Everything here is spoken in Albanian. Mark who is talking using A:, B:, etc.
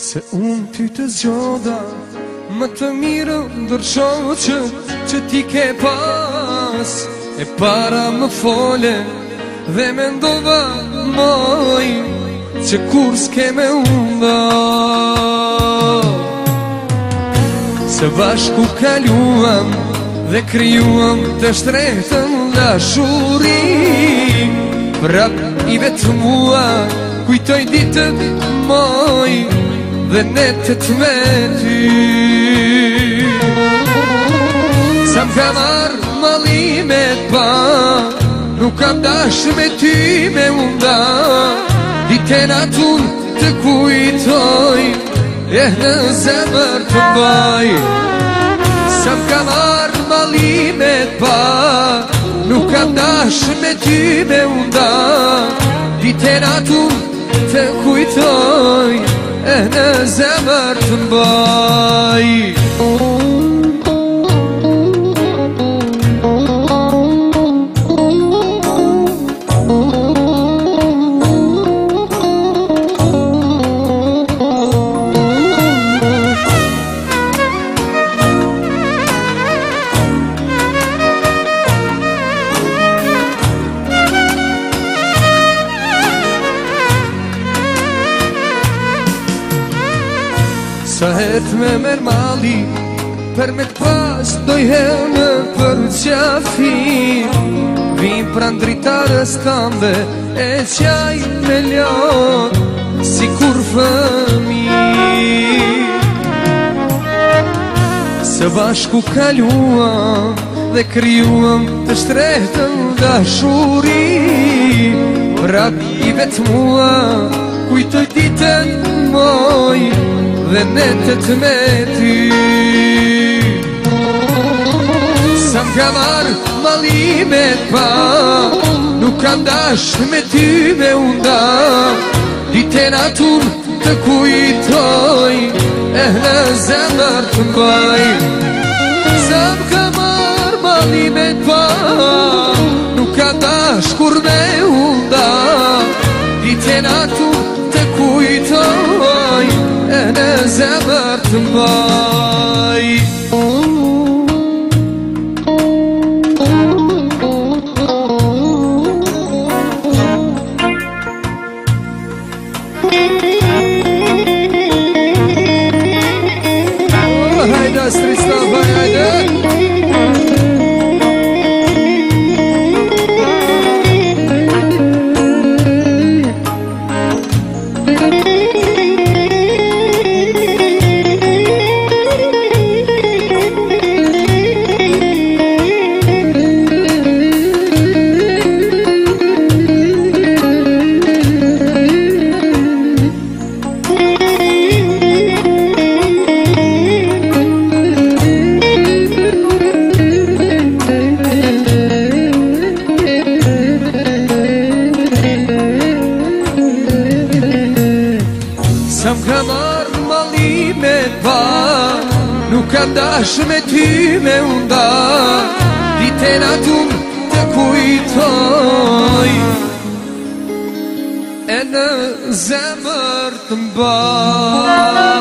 A: Se unë ty të zgjoda më të mirë ndër shoqët që ti ke pas. E para më fole dhe me ndova moj që kur s'ke me unda. Se bashku kaluam dhe kryuam të shtretën dashuri. Prap i vetë mua kujtoj ditët moj dhe netët me ty. Sa m'ka marrë malimet pa, nuk kam dash me ty me unda. Ditën atun të kujtoj, në zemër të mbaj. Sa m'ka marrë malimet pa, nuk kam dash me ty me unda. Ditën atun të kujtoj, në zemër të mbaj. Sa het me merë mali, për me t'pas dojheme për qafi. Vim pran dritarës tambe e qaj me ljon, si kur fëmi. Së bashku kaluam dhe kryuam të shtretën dashuri. Prap i vetë mua kujtoj ditën moj dhe netët me ty. Sa m'ka marrë malimet pa, nuk kam dash me ty me unda. Ditën atun të kujtoj, në zemër të mbaj. Sa m'ka marrë malimet pa, nuk kam dash kur me unda. Ditën atun të kujtoj, në zemër të mbaj. Hajde, Strislava, hajde. Sa m'ka marrë malimet pa, nuk kam dash me ty me unda. Ditën atun të kujtoj, në zemër të mbaj.